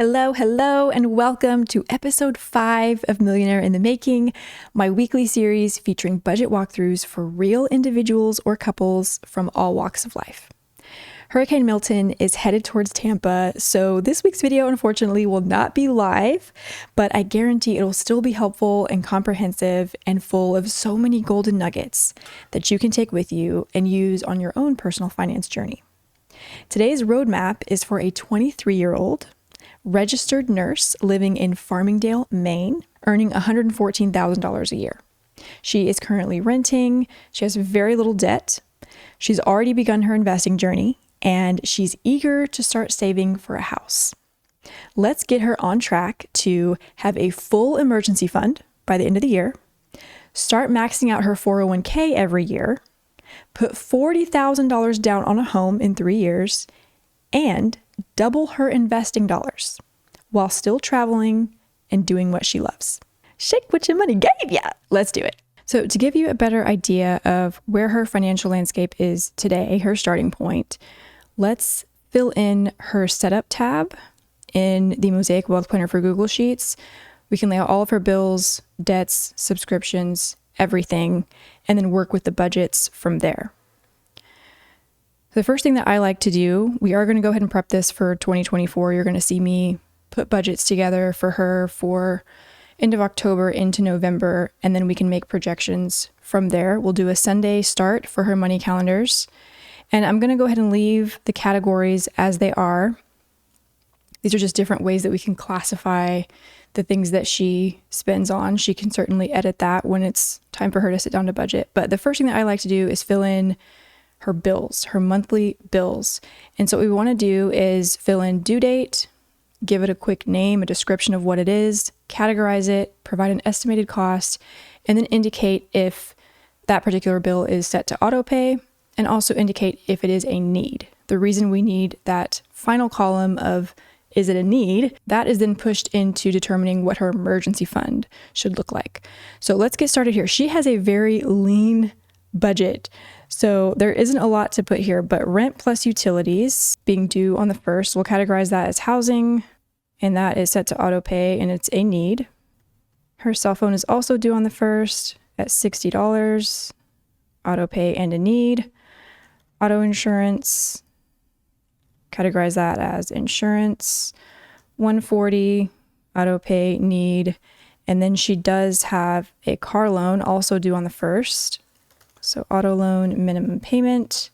Hello, and welcome to episode 5 of Millionaire in the Making, my weekly series featuring budget walkthroughs for real individuals or couples from all walks of life. Hurricane Milton is headed towards Tampa, so this week's video unfortunately will not be live, but I guarantee it'll still be helpful and comprehensive and full of so many golden nuggets that you can take with you and use on your own personal finance journey. Today's roadmap is for a 23-year-old registered nurse living in Farmingdale, Maine, earning $114,000 a year. She is currently renting. She has very little debt. She's already begun her investing journey, and she's eager to start saving for a house. Let's get her on track to have a full emergency fund by the end of the year, start maxing out her 401k every year, put $40,000 down on a home in 3 years, and double her investing dollars while still traveling and doing what she loves. Shake what your money gave ya. Let's do it. So to give you a better idea of where her financial landscape is today, her starting point, let's fill in her setup tab in the Mosaic Wealth Planner for Google Sheets. We can lay out all of her bills, debts, subscriptions, everything, and then work with the budgets from there. The first thing that I like to do, we are going to go ahead and prep this for 2024. You're going to see me put budgets together for her for end of October into November, and then we can make projections from there. We'll do a Sunday start for her money calendars, and I'm going to go ahead and leave the categories as they are. These are just different ways that we can classify the things that she spends on. She can certainly edit that when it's time for her to sit down to budget. But the first thing that I like to do is fill in her bills, her monthly bills. And so what we want to do is fill in due date, give it a quick name, a description of what it is, categorize it, provide an estimated cost, and then indicate if that particular bill is set to auto pay, and also indicate if it is a need. The reason we need that final column of is it a need, that is then pushed into determining what her emergency fund should look like. So let's get started here. She has a very lean budget. So there isn't a lot to put here, but rent plus utilities being due on the 1st, we'll categorize that as housing, and that is set to auto pay, and it's a need. Her cell phone is also due on the 1st at $60, auto pay and a need. Auto insurance, categorize that as insurance, $140, auto pay, need. And then she does have a car loan also due on the 1st. So auto loan, minimum payment,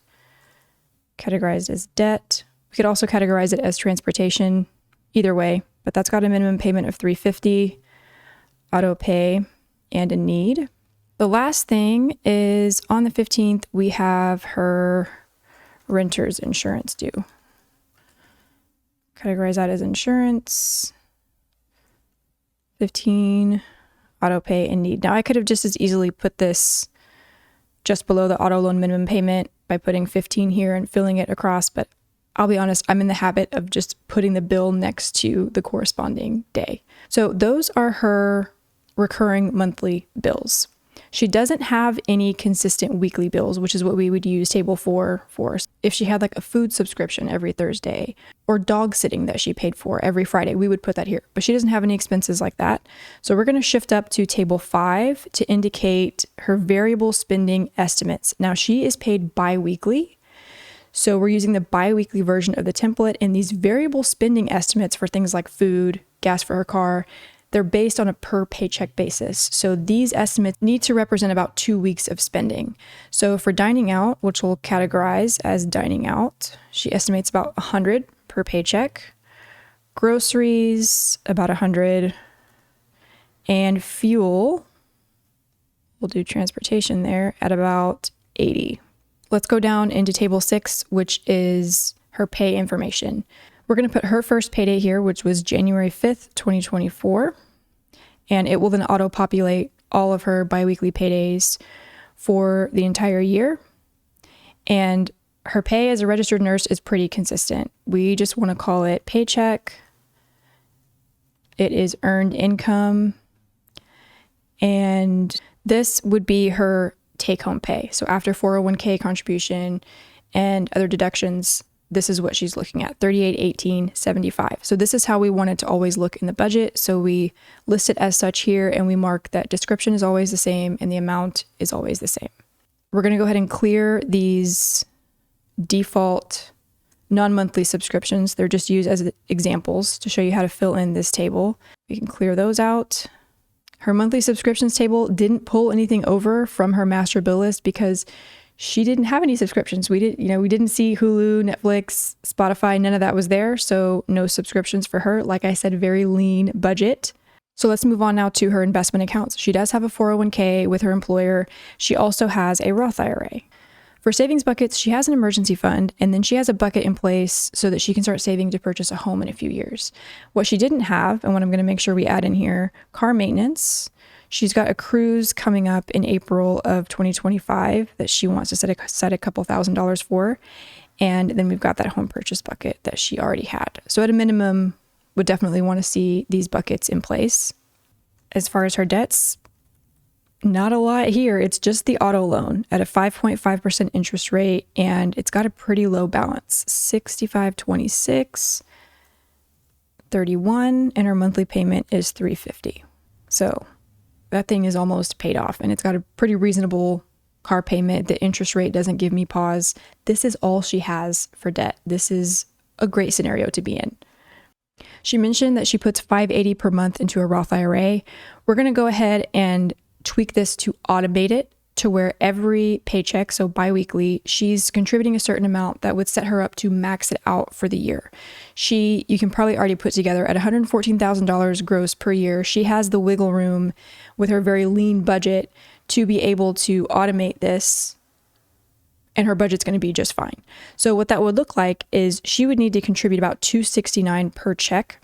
categorized as debt. We could also categorize it as transportation, either way, but that's got a minimum payment of $350, auto pay, and a need. The last thing is on the 15th, we have her renter's insurance due. Categorize that as insurance, 15, auto pay, and need. Now I could have just as easily put this just below the auto loan minimum payment by putting 15 here and filling it across. But I'll be honest, I'm in the habit of just putting the bill next to the corresponding day. So those are her recurring monthly bills. She doesn't have any consistent weekly bills, which is what we would use table 4 for. If she had like a food subscription every Thursday or dog sitting that she paid for every Friday, we would put that here. But she doesn't have any expenses like that. So we're going to shift up to table 5 to indicate her variable spending estimates. Now she is paid bi-weekly. So we're using the bi-weekly version of the template, and these variable spending estimates for things like food, gas for her car, they're based on a per paycheck basis. So these estimates need to represent about 2 weeks of spending. So for dining out, which we'll categorize as dining out, she estimates about $100 per paycheck. Groceries, about $100. And fuel, we'll do transportation there at about $80. Let's go down into table 6, which is her pay information. We're going to put her first payday here, which was January 5th, 2024. And it will then auto-populate all of her biweekly paydays for the entire year. And her pay as a registered nurse is pretty consistent. We just want to call it paycheck. It is earned income. And this would be her take-home pay. So after 401k contribution and other deductions, this is what she's looking at, 3818.75. So this is how we want it to always look in the budget. So we list it as such here, and we mark that description is always the same and the amount is always the same. We're going to go ahead and clear these default non-monthly subscriptions. They're just used as examples to show you how to fill in this table. We can clear those out. Her monthly subscriptions table didn't pull anything over from her master bill list because she didn't have any subscriptions. We didn't see Hulu, Netflix, Spotify, none of that was there. So no subscriptions for her. Like I said, very lean budget. So let's move on now to her investment accounts. She does have a 401k with her employer. She also has a Roth IRA. For savings buckets, she has an emergency fund, and then she has a bucket in place so that she can start saving to purchase a home in a few years. What she didn't have, and what I'm going to make sure we add in here, car maintenance. She's got a cruise coming up in April of 2025 that she wants to set a couple $1,000s for. And then we've got that home purchase bucket that she already had. So at a minimum, would definitely want to see these buckets in place. As far as her debts, not a lot here. It's just the auto loan at a 5.5% interest rate, and it's got a pretty low balance, $65.26.31, and her monthly payment is $350. So that thing is almost paid off, and it's got a pretty reasonable car payment. The interest rate doesn't give me pause. This is all she has for debt. This is a great scenario to be in. She mentioned that she puts $580 per month into a Roth IRA. We're going to go ahead and tweak this to automate it to where every paycheck, so biweekly, she's contributing a certain amount that would set her up to max it out for the year. You can probably already put together at $114,000 gross per year. She has the wiggle room with her very lean budget to be able to automate this, and her budget's going to be just fine. So what that would look like is she would need to contribute about $269 per check,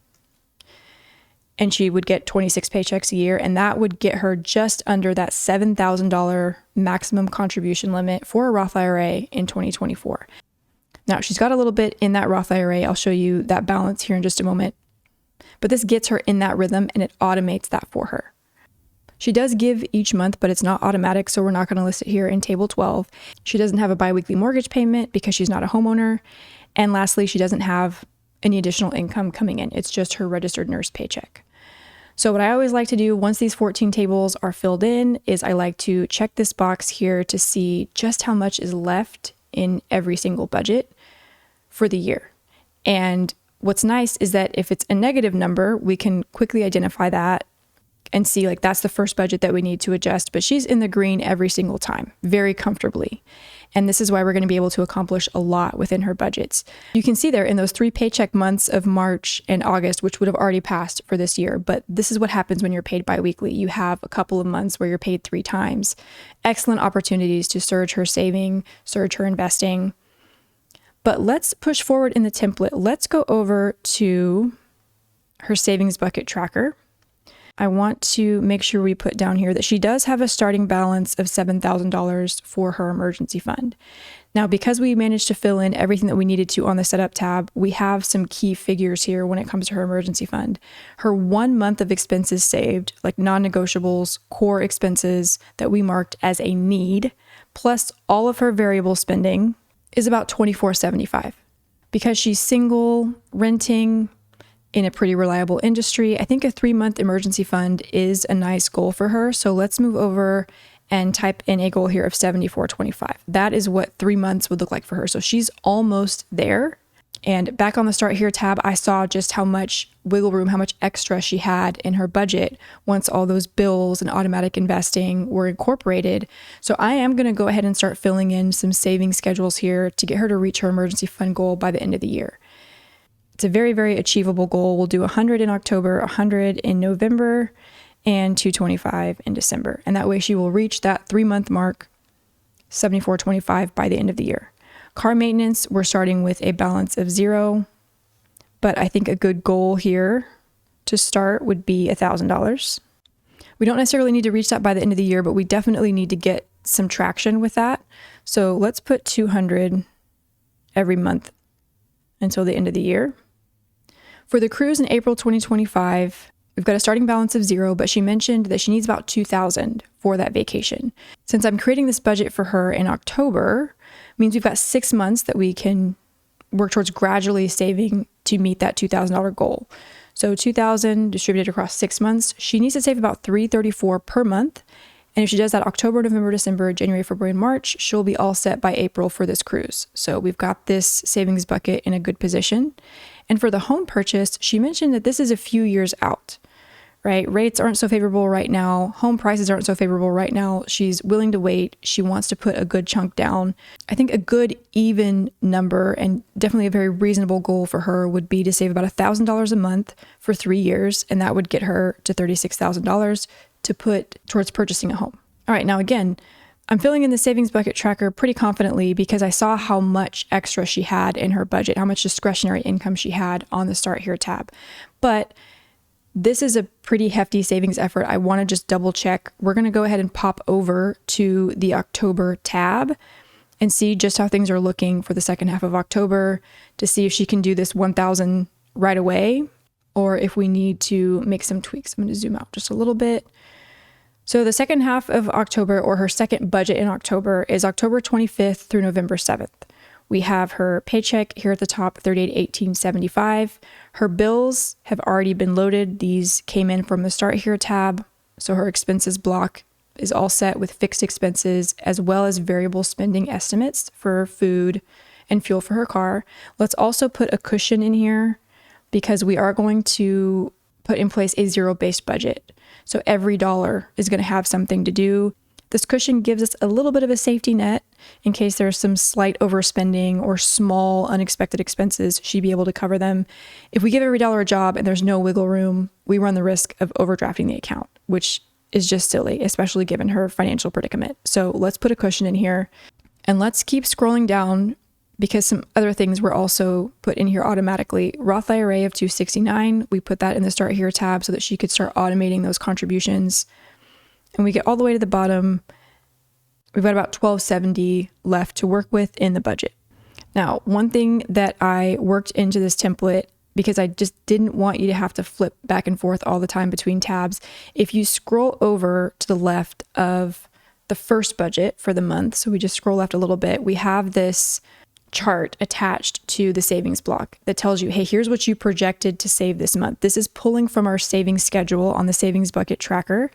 and she would get 26 paychecks a year, and that would get her just under that $7,000 maximum contribution limit for a Roth IRA in 2024. Now, she's got a little bit in that Roth IRA. I'll show you that balance here in just a moment. But this gets her in that rhythm, and it automates that for her. She does give each month, but it's not automatic, so we're not going to list it here in Table 12. She doesn't have a biweekly mortgage payment because she's not a homeowner. And lastly, she doesn't have any additional income coming in. It's just her registered nurse paycheck. So what I always like to do once these 14 tables are filled in is I like to check this box here to see just how much is left in every single budget for the year. And what's nice is that if it's a negative number, we can quickly identify that and see like that's the first budget that we need to adjust. But she's in the green every single time, very comfortably. And this is why we're going to be able to accomplish a lot within her budgets. You can see there in those 3 paycheck months of March and August, which would have already passed for this year. But this is what happens when you're paid biweekly. You have a couple of months where you're paid 3 times. Excellent opportunities to surge her saving, surge her investing. But let's push forward in the template. Let's go over to her savings bucket tracker. I want to make sure we put down here that she does have a starting balance of $7,000 for her emergency fund. Now, because we managed to fill in everything that we needed to on the setup tab, we have some key figures here when it comes to her emergency fund. Her 1 month of expenses saved, like non-negotiables, core expenses that we marked as a need, plus all of her variable spending is about $24.75. Because she's single, renting, in a pretty reliable industry, I think a 3-month emergency fund is a nice goal for her. So let's move over and type in a goal here of $74.25. That is what 3 months would look like for her. So she's almost there. And back on the Start Here tab, I saw just how much wiggle room, how much extra she had in her budget once all those bills and automatic investing were incorporated. So I am going to go ahead and start filling in some saving schedules here to get her to reach her emergency fund goal by the end of the year. It's a very, very achievable goal. We'll do 100 in October, 100 in November, and 225 in December. And that way she will reach that 3-month mark, $74.25 by the end of the year. Car maintenance, we're starting with a balance of 0, but I think a good goal here to start would be $1,000. We don't necessarily need to reach that by the end of the year, but we definitely need to get some traction with that. So let's put 200 every month until the end of the year. For the cruise in April 2025, we've got a starting balance of 0, but she mentioned that she needs about $2,000 for that vacation. Since I'm creating this budget for her in October, means we've got 6 months that we can work towards gradually saving to meet that $2,000 goal. So $2,000 distributed across 6 months. She needs to save about $334 per month. And if she does that October, November, December, January, February, and March, she'll be all set by April for this cruise. So we've got this savings bucket in a good position. And for the home purchase, she mentioned that this is a few years out, right? Rates aren't so favorable right now. Home prices aren't so favorable right now. She's willing to wait. She wants to put a good chunk down. I think a good even number and definitely a very reasonable goal for her would be to save about $1,000 a month for 3 years. And that would get her to $36,000 to put towards purchasing a home. All right, now again, I'm filling in the savings bucket tracker pretty confidently because I saw how much extra she had in her budget, how much discretionary income she had on the Start Here tab. But this is a pretty hefty savings effort. I want to just double check. We're going to go ahead and pop over to the October tab and see just how things are looking for the second half of October to see if she can do this 1,000 right away or if we need to make some tweaks. I'm going to zoom out just a little bit. So the second half of October, or her second budget in October, is October 25th through November 7th. We have her paycheck here at the top, $38,1875. Her bills have already been loaded. These came in from the Start Here tab. So her expenses block is all set with fixed expenses as well as variable spending estimates for food and fuel for her car. Let's also put a cushion in here because we are going to put in place a zero-based budget. So every dollar is going to have something to do. This cushion gives us a little bit of a safety net in case there's some slight overspending or small unexpected expenses. She'd be able to cover them. If we give every dollar a job and there's no wiggle room, we run the risk of overdrafting the account, which is just silly, especially given her financial predicament. So let's put a cushion in here and let's keep scrolling down because some other things were also put in here automatically. Roth IRA of $269, we put that in the Start Here tab so that she could start automating those contributions. And we get all the way to the bottom. We've got about $1,270 left to work with in the budget. Now, one thing that I worked into this template because I just didn't want you to have to flip back and forth all the time between tabs. If you scroll over to the left of the first budget for the month, so we just scroll left a little bit, we have this chart attached to the savings block that tells you, hey, here's what you projected to save this month. This is pulling from our savings schedule on the savings bucket tracker.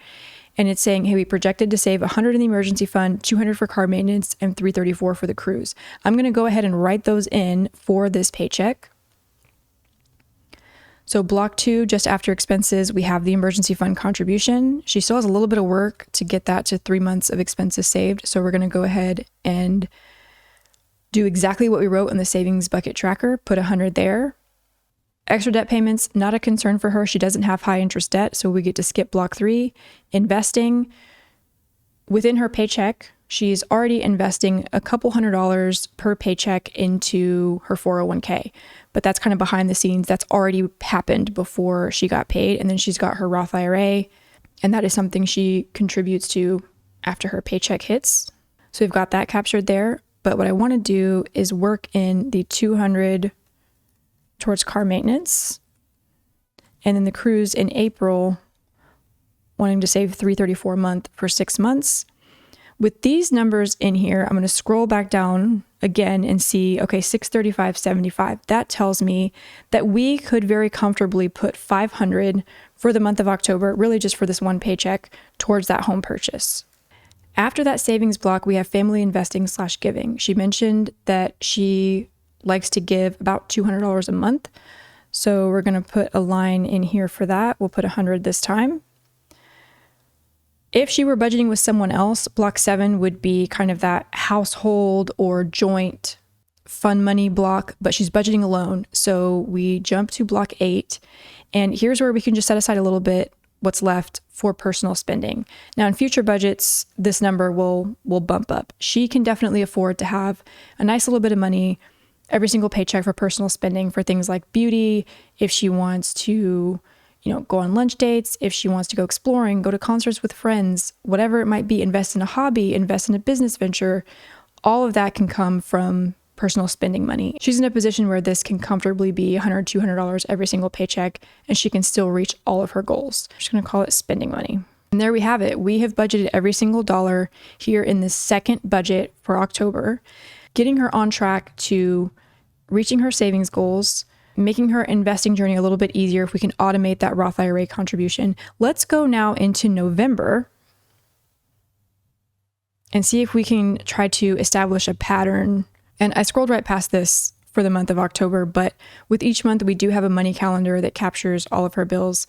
And it's saying, hey, we projected to save $100 in the emergency fund, $200 for car maintenance, and $334 for the cruise. I'm going to go ahead and write those in for this paycheck. So block 2, just after expenses, we have the emergency fund contribution. She still has a little bit of work to get that to 3 months of expenses saved. So we're going to go ahead and do exactly what we wrote in the savings bucket tracker, put 100 there. Extra debt payments, not a concern for her. She doesn't have high interest debt, so we get to skip block 3. Investing, within her paycheck, she's already investing a couple $100s per paycheck into her 401k. But that's kind of behind the scenes. That's already happened before she got paid. And then she's got her Roth IRA, and that is something she contributes to after her paycheck hits. So we've got that captured there. But what I want to do is work in the 200 towards car maintenance, and then the cruise in April, wanting to save $334 a month for 6 months. With these numbers in here, I'm going to scroll back down again and see, okay, $635.75. That tells me that we could very comfortably put $500 for the month of October, really just for this one paycheck, towards that home purchase. After that savings block, we have family investing / giving. She mentioned that she likes to give about $200 a month. So we're going to put a line in here for that. We'll put 100 this time. If she were budgeting with someone else, block 7 would be kind of that household or joint fun money block, but she's budgeting alone. So we jump to block 8, and here's where we can just set aside a little bit what's left for personal spending. Now in future budgets, this number will bump up. She can definitely afford to have a nice little bit of money every single paycheck for personal spending for things like beauty, if she wants to, go on lunch dates, if she wants to go exploring, go to concerts with friends, whatever it might be, invest in a hobby, invest in a business venture, all of that can come from personal spending money. She's in a position where this can comfortably be $100, $200 every single paycheck, and she can still reach all of her goals. I'm just going to call it spending money. And there we have it. We have budgeted every single dollar here in the second budget for October, getting her on track to reaching her savings goals, making her investing journey a little bit easier if we can automate that Roth IRA contribution. Let's go now into November and see if we can try to establish a pattern. And I scrolled right past this for the month of October, but with each month, we do have a money calendar that captures all of her bills.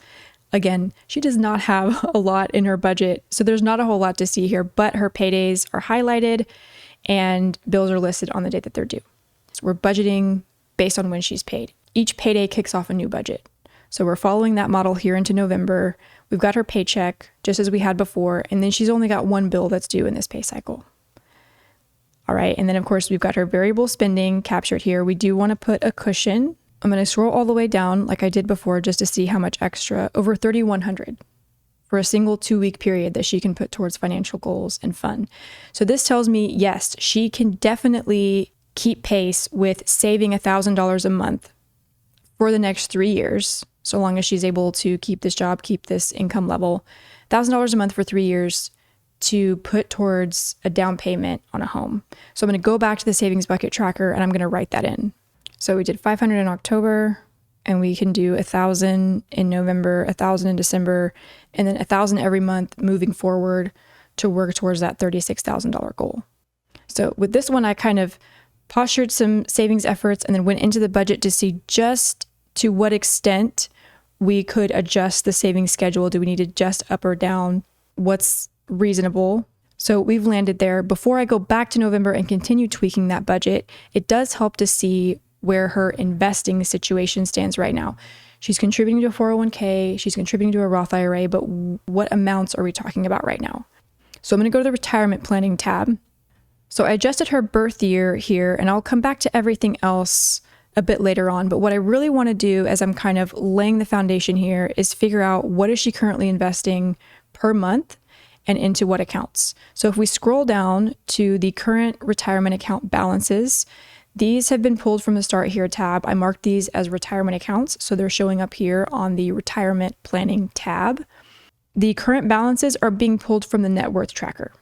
Again, she does not have a lot in her budget, so there's not a whole lot to see here, but her paydays are highlighted and bills are listed on the date that they're due. So we're budgeting based on when she's paid. Each payday kicks off a new budget. So we're following that model here into November. We've got her paycheck just as we had before, and then she's only got one bill that's due in this pay cycle. All right, and then of course we've got her variable spending captured here. We do want to put a cushion. I'm going to scroll all the way down like I did before just to see how much extra, over $3,100 for a single 2-week period that she can put towards financial goals and fun. So this tells me, yes, she can definitely keep pace with saving $1,000 a month for the next 3 years, so long as she's able to keep this job, keep this income level, $1,000 a month for 3 years to put towards a down payment on a home. So I'm going to go back to the savings bucket tracker and I'm going to write that in. So we did 500 in October, and we can do 1,000 in November, 1,000 in December, and then 1,000 every month moving forward to work towards that $36,000 goal. So with this one, I kind of postured some savings efforts and then went into the budget to see just to what extent we could adjust the savings schedule. Do we need to adjust up or down? What's reasonable? So we've landed there. Before I go back to November and continue tweaking that budget, it does help to see where her investing situation stands right now. She's contributing to a 401k, she's contributing to a Roth IRA, but what amounts are we talking about right now? So I'm going to go to the retirement planning tab. So I adjusted her birth year here, and I'll come back to everything else a bit later on. But what I really want to do as I'm kind of laying the foundation here is figure out what is she currently investing per month and into what accounts. So if we scroll down to the current retirement account balances, these have been pulled from the Start Here tab. I marked these as retirement accounts, so they're showing up here on the retirement planning tab. The current balances are being pulled from the net worth tracker.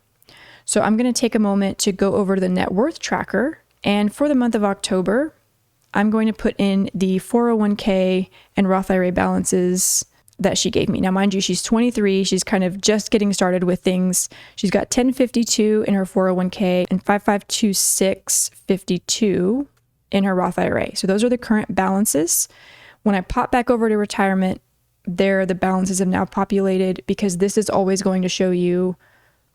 So I'm going to take a moment to go over to the net worth tracker, and for the month of October, I'm going to put in the 401k and Roth IRA balances that she gave me. Now, mind you, she's 23. She's kind of just getting started with things. She's got 1052 in her 401k and 552652 in her Roth IRA. So those are the current balances. When I pop back over to retirement, there the balances have now populated because this is always going to show you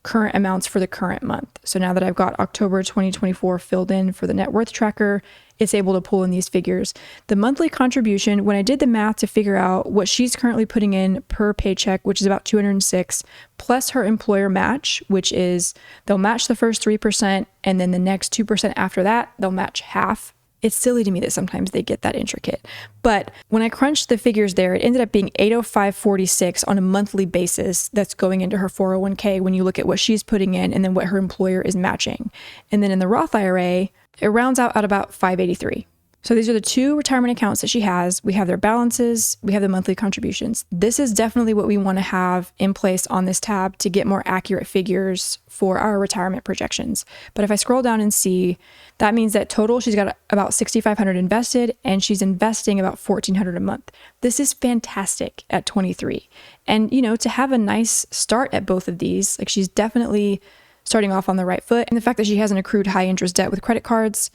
current amounts for the current month. So now that I've got October 2024 filled in for the net worth tracker, it's able to pull in these figures. The monthly contribution, when I did the math to figure out what she's currently putting in per paycheck, which is about $206, plus her employer match, which is they'll match the first 3%, and then the next 2% after that, they'll match half. It's silly to me that sometimes they get that intricate. But when I crunched the figures there, it ended up being $805.46 on a monthly basis that's going into her 401k when you look at what she's putting in and then what her employer is matching. And then in the Roth IRA, it rounds out at about $583. So these are the two retirement accounts that she has. We have their balances, we have the monthly contributions. This is definitely what we want to have in place on this tab to get more accurate figures for our retirement projections. But if I scroll down and see, that means that total she's got about $6,500 invested, and she's investing about $1,400 a month. This is fantastic at 23. And to have a nice start at both of these, like she's definitely starting off on the right foot. And the fact that she hasn't accrued high interest debt with credit cards,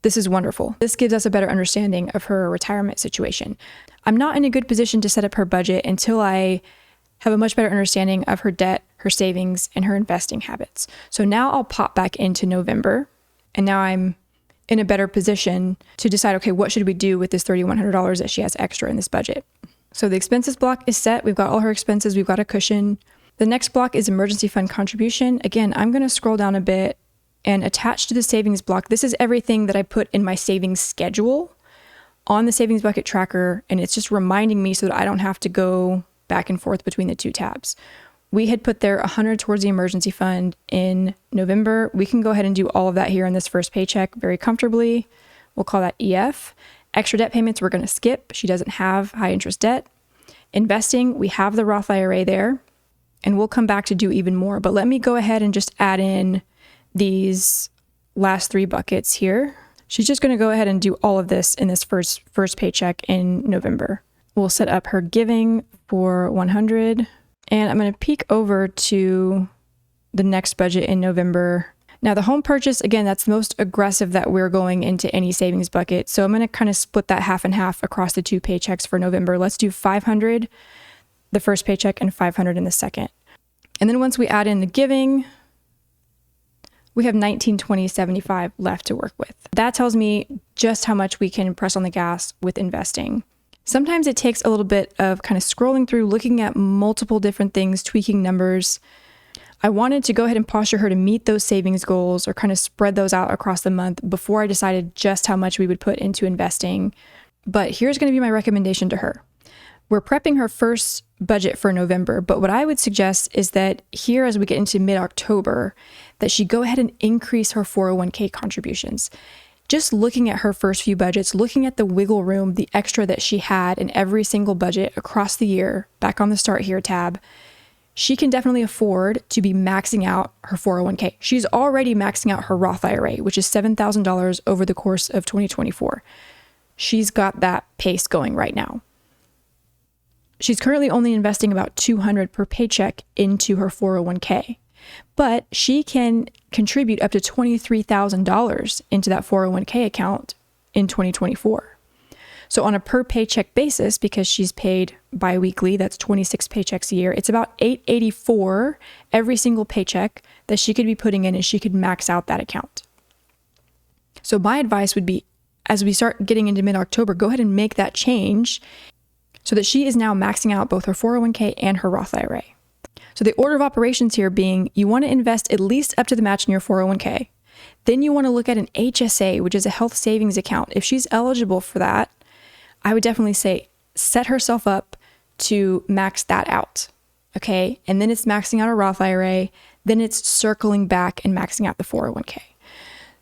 this is wonderful. This gives us a better understanding of her retirement situation. I'm not in a good position to set up her budget until I have a much better understanding of her debt, her savings, and her investing habits. So now I'll pop back into November, and now I'm in a better position to decide, okay, what should we do with this $3,100 that she has extra in this budget? So the expenses block is set. We've got all her expenses. We've got a cushion. The next block is emergency fund contribution. Again, I'm going to scroll down a bit and attached to the savings block, this is everything that I put in my savings schedule on the savings bucket tracker, and it's just reminding me so that I don't have to go back and forth between the two tabs. We had put there $100 towards the emergency fund in November. We can go ahead and do all of that here in this first paycheck very comfortably. We'll call that EF. Extra debt payments, we're going to skip. She doesn't have high interest debt. Investing, we have the Roth IRA there, and we'll come back to do even more. But let me go ahead and just add in these last three buckets here. She's just going to go ahead and do all of this in this first paycheck in November. We'll set up her giving for 100, and I'm going to peek over to the next budget in November. Now the home purchase, again, that's the most aggressive that we're going into any savings bucket. So I'm going to kind of split that half and half across the 2 paychecks for November. Let's do 500 the first paycheck and 500 in the second. And then once we add in the giving, we have 19, 20, 75 left to work with. That tells me just how much we can press on the gas with investing. Sometimes it takes a little bit of kind of scrolling through, looking at multiple different things, tweaking numbers. I wanted to go ahead and posture her to meet those savings goals or kind of spread those out across the month before I decided just how much we would put into investing. But here's going to be my recommendation to her. We're prepping her first budget for November, but what I would suggest is that here, as we get into mid-October, that she go ahead and increase her 401k contributions. Just looking at her first few budgets, looking at the wiggle room, the extra that she had in every single budget across the year, back on the Start Here tab, she can definitely afford to be maxing out her 401k. She's already maxing out her Roth IRA, which is $7,000 over the course of 2024. She's got that pace going right now. She's currently only investing about $200 per paycheck into her 401k, but she can contribute up to $23,000 into that 401k account in 2024. So on a per paycheck basis, because she's paid biweekly, that's 26 paychecks a year, it's about $884 every single paycheck that she could be putting in, and she could max out that account. So my advice would be, as we start getting into mid-October, go ahead and make that change so that she is now maxing out both her 401k and her Roth IRA. So the order of operations here being, you want to invest at least up to the match in your 401k. Then you want to look at an HSA, which is a health savings account. If she's eligible for that, I would definitely say set herself up to max that out, okay? And then it's maxing out a Roth IRA, then it's circling back and maxing out the 401k.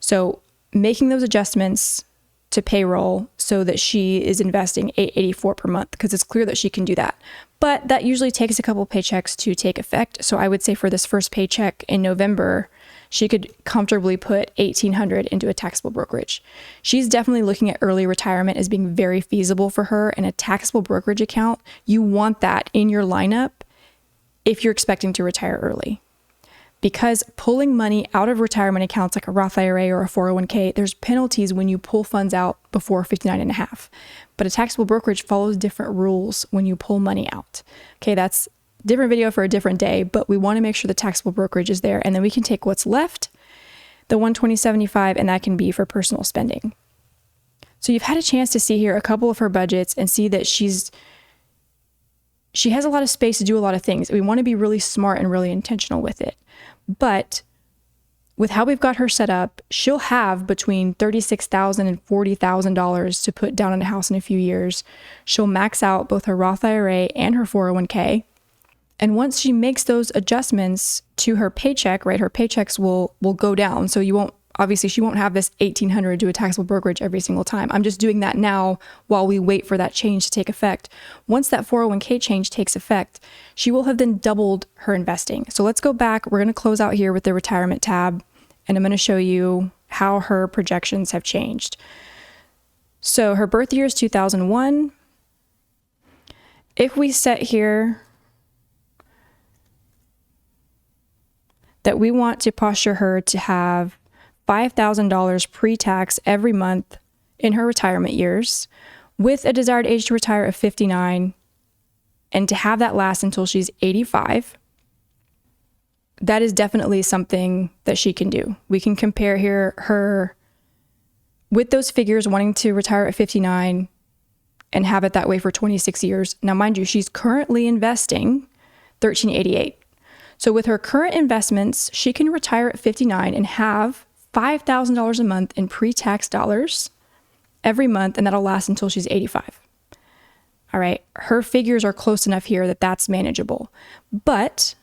So making those adjustments to payroll so that she is investing $884 per month, because it's clear that she can do that. But that usually takes a couple paychecks to take effect. So I would say for this first paycheck in November, she could comfortably put $1,800 into a taxable brokerage. She's definitely looking at early retirement as being very feasible for her, and a taxable brokerage account, you want that in your lineup if you're expecting to retire early. Because pulling money out of retirement accounts like a Roth IRA or a 401k, there's penalties when you pull funds out before 59 and a half. But a taxable brokerage follows different rules when you pull money out. Okay, that's a different video for a different day, but we want to make sure the taxable brokerage is there, and then we can take what's left, the $120.75, and that can be for personal spending. So you've had a chance to see here a couple of her budgets and see that she has a lot of space to do a lot of things. We want to be really smart and really intentional with it. But with how we've got her set up, she'll have between $36,000 and $40,000 to put down on a house in a few years. She'll max out both her Roth IRA and her 401k. And once she makes those adjustments to her paycheck, right, her paychecks will go down. So she won't have this $1,800 to a taxable brokerage every single time. I'm just doing that now while we wait for that change to take effect. Once that 401k change takes effect, she will have then doubled her investing. So let's go back. We're going to close out here with the retirement tab, and I'm going to show you how her projections have changed. So her birth year is 2001. If we set here that we want to posture her to have $5,000 pre-tax every month in her retirement years, with a desired age to retire of 59, and to have that last until she's 85, that is definitely something that she can do. We can compare here her with those figures, wanting to retire at 59 and have it that way for 26 years. Now, mind you, she's currently investing $1,388. So with her current investments, she can retire at 59 and have $5,000 a month in pre-tax dollars every month, and that'll last until she's 85. All right, her figures are close enough here that that's manageable. But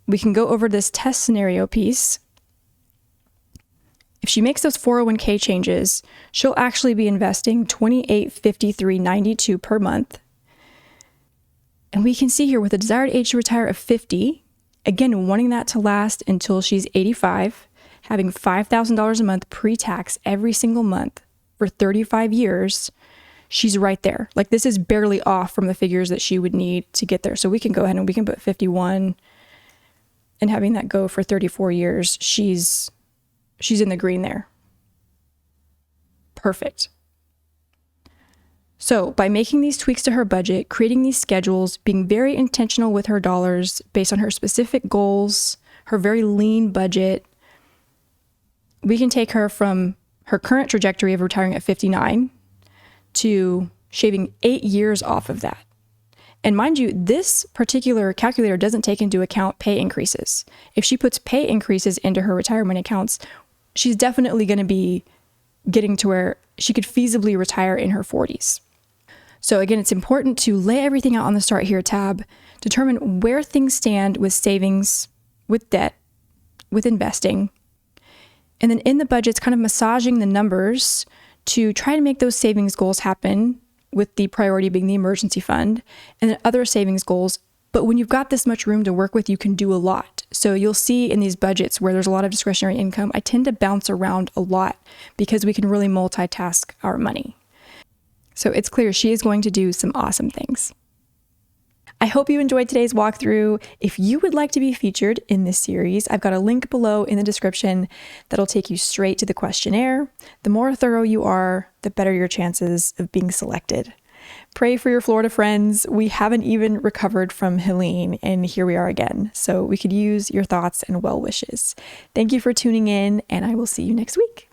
we can go over this test scenario piece. If she makes those 401k changes, she'll actually be investing $2853.92 per month. And we can see here with a desired age to retire of 50, again, wanting that to last until she's 85, having $5,000 a month pre-tax every single month for 35 years, she's right there. Like, this is barely off from the figures that she would need to get there. So we can go ahead and we can put 51, and having that go for 34 years, she's in the green there. Perfect. So by making these tweaks to her budget, creating these schedules, being very intentional with her dollars based on her specific goals, her very lean budget, we can take her from her current trajectory of retiring at 59 to shaving 8 years off of that. And mind you, this particular calculator doesn't take into account pay increases. If she puts pay increases into her retirement accounts, she's definitely going to be getting to where she could feasibly retire in her 40s. So again, it's important to lay everything out on the Start Here tab, determine where things stand with savings, with debt, with investing. And then in the budgets, kind of massaging the numbers to try to make those savings goals happen, with the priority being the emergency fund, and then other savings goals. But when you've got this much room to work with, you can do a lot. So you'll see in these budgets where there's a lot of discretionary income, I tend to bounce around a lot because we can really multitask our money. So it's clear she is going to do some awesome things. I hope you enjoyed today's walkthrough. If you would like to be featured in this series, I've got a link below in the description that'll take you straight to the questionnaire. The more thorough you are, the better your chances of being selected. Pray for your Florida friends. We haven't even recovered from Helene, and here we are again. So we could use your thoughts and well wishes. Thank you for tuning in, and I will see you next week.